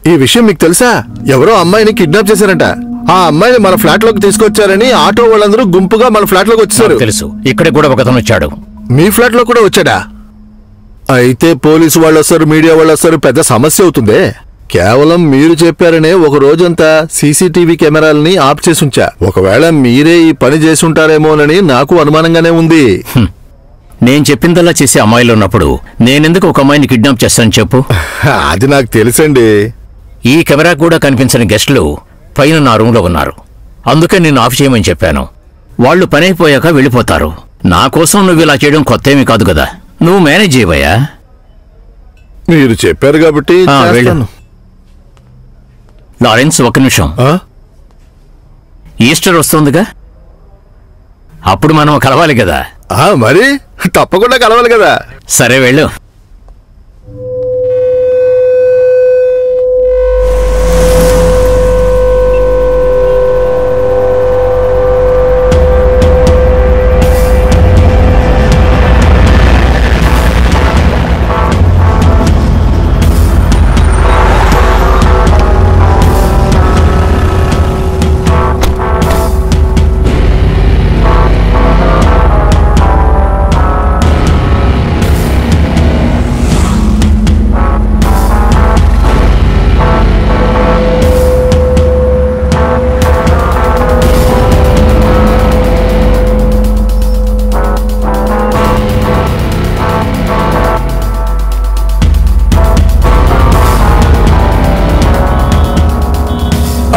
ఈ విషయం మీకు తెలుసా? ఎవరో అమ్మాయిని కిడ్నాప్ చేశారంట. ఆ అమ్మాయిని మన ఫ్లాట్ లోకి తీసుకొచ్చారని ఆటో వాళ్ళందరూ గుంపుగా మన ఫ్లాట్ లోకి వచ్చారు. తెలుసు, ఇక్కడ కూడా ఒకతను వచ్చాడు. మీ ఫ్లాట్ లో కూడా వచ్చాడా? అయితే పోలీసు వాళ్ళు వస్తారు, మీడియా వాళ్ళు వస్తారు, పెద్ద సమస్య అవుతుందే. కేవలం మీరు చెప్పారనే ఒక రోజంతా సీసీటీవీ కెమెరాలని ఆఫ్ చేసి ఉంచా. ఒకవేళ మీరే ఈ పని చేసుంటారేమోనని నాకు అనుమానంగానే ఉంది. నేను చెప్పిందల్లా చేసే అమ్మాయిలు ఉన్నప్పుడు నేనెందుకు ఒక అమ్మాయిని కిడ్నాప్ చేస్తానని చెప్పు? అది నాకు తెలుసండి. ఈ కెమెరా కూడా కనిపించని గెస్టులు పైన నా రూంలో ఉన్నారు. అందుకే నేను ఆఫ్ చేయమని చెప్పాను. వాళ్ళు పని అయిపోయాక వెళ్ళిపోతారు. నా కోసం నువ్వు ఇలా చేయడం కొత్త ఏమీ కాదు కదా. నువ్వు మేనేజ్ చేయవయ్యా. మీరు చెప్పారు కాబట్టి లారెన్స్, ఒక్క నిమిషం. ఈస్టర్ వస్తుందిగా, అప్పుడు మనం కలవాలి కదా. మరి తప్పకుండా కలవాలి కదా. సరే వెళ్ళు.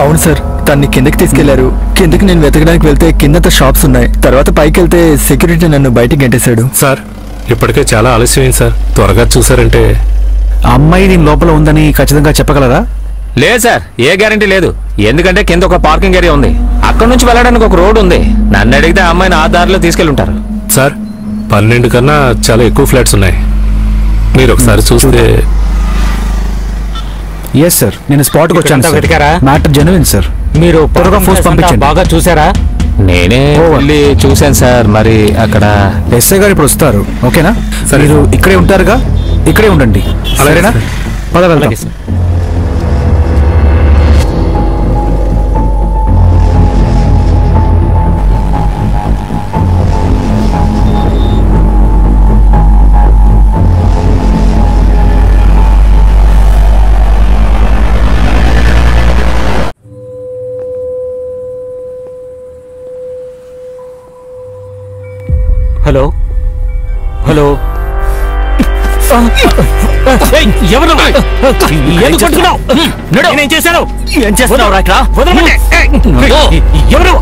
అవును సార్, తన్ని కిందకి తీసుకెళ్లారు. కిందకి నేను వెతకడానికి వెళ్తే కిందంతా షాప్స్ ఉన్నాయి. తర్వాత పైకి వెళ్తే సెక్యూరిటీ నన్ను బయటికి గంటేశాడు. సార్, ఇప్పటికే చాలా ఆలస్యమైంది సార్. త్వరగా చూసారంటే. అమ్మాయి దీని లోపల ఉందని ఖచ్చితంగా చెప్పగలరా? లేదు సార్, ఏ గ్యారంటీ లేదు. ఎందుకంటే కింద ఒక పార్కింగ్ ఏరియా ఉంది, అక్కడ నుంచి వెళ్ళడానికి ఒక రోడ్ ఉంది. నన్ను అడిగితే అమ్మాయిని ఆ దారిలో తీసుకెళ్ళుంటారు. సార్, 12 కన్నా చాలా ఎక్కువ ఫ్లాట్స్ ఉన్నాయి. మీరు ఒకసారి చూస్తే. ఎస్ సార్, నేను స్పాట్కి వచ్చాను. వెతికారా? Matter genuine sir. మీరు త్వరగా ఫోర్స్ పంపించండి. బాగా చూసారా? నేనే వెళ్ళి చూశాను సార్. మరి అక్కడ ఎస్ఐ గారు ఇప్పుడు వస్తారు. ఓకేనా? మీరు ఇక్కడే ఉంటారుగా, ఇక్కడే ఉండండి. సరేనా? పద వెళ్దాం. హలో హలో, ఎవరు ఏం చేశాను? ఏం చేస్తున్నావు? ఎవరు?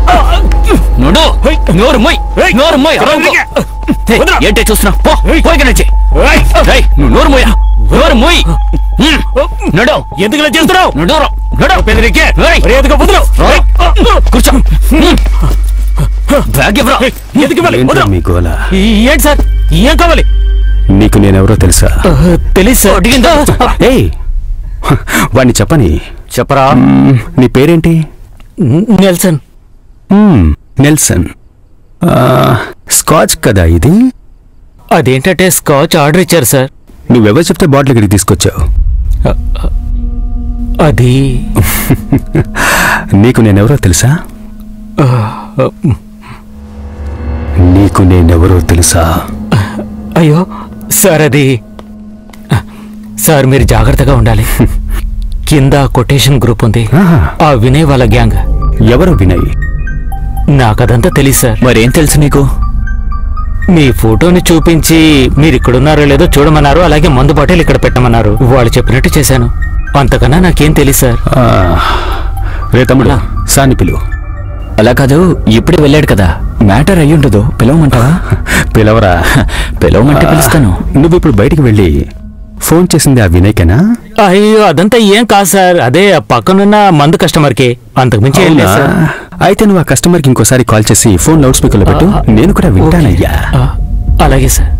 నోరు మొయ్, నోరు మొయ్. ఏంటే చూస్తున్నావు? నోరు మొయ్యా, నోరు మొయ్. నడు, ఎందుకు ఇలా చేస్తున్నావు? కూర్చో. ఏంటి సార్, ఏం కావాలి? నీకు నేనెవరో తెలుసా? తెలుసు సార్. అడిగిందా? వాడిని చెప్పని. చెప్పరా. నీ పేరేంటి? నెల్సన్. నెల్సన్. స్కాచ్ కదా ఇది? అదేంటంటే స్కాచ్ ఆర్డర్ ఇచ్చారు సార్. నువ్వెవరు చెప్తే బాటిల్ ఇక్కడికి తీసుకొచ్చావు? అది నీకు నేనెవరో తెలుసా? నీకు నేనెవరో తెలుసా? అయ్యో సార్, అది సార్ మీరు జాగ్రత్తగా ఉండాలి. కింద కొటేషన్ గ్రూప్ ఉంది, ఆ వినయ్ వాళ్ళ గ్యాంగ్. ఎవరు వినయ్? నాకదంతా తెలియదు సార్. మరేం తెలుసు నీకు? మీ ఫోటోని చూపించి మీరు ఇక్కడున్నారో లేదో చూడమన్నారు. అలాగే మందు బాటిల్ ఇక్కడ పెట్టమన్నారు. వాళ్ళు చెప్పినట్టు చేశాను. అంతకన్నా నాకేం తెలియదు సార్. రే తమ్ముడు, సాని పిలువు. అలా కాదు, ఇప్పుడే వెళ్ళాడు కదా, మ్యాటర్ అయ్యుండదు. పిలవమంటావా? పిలవరా. పిలవమంటే పిలుస్తాను. నువ్వు ఇప్పుడు బయటికి వెళ్ళి ఫోన్ చేసింది ఆ వినయ్కేనా? అయ్యో అదంతా ఏం కాదు సార్, అదే పక్కనున్న మందు కస్టమర్కి. అంతకుమించి ఏం లేదు సార్. అయితే నువ్వు ఆ కస్టమర్కి ఇంకోసారి కాల్ చేసి ఫోన్ లౌడ్ స్పీకర్లో పెట్టు, నేను కూడా వింటానయ్యా. అలాగే సార్.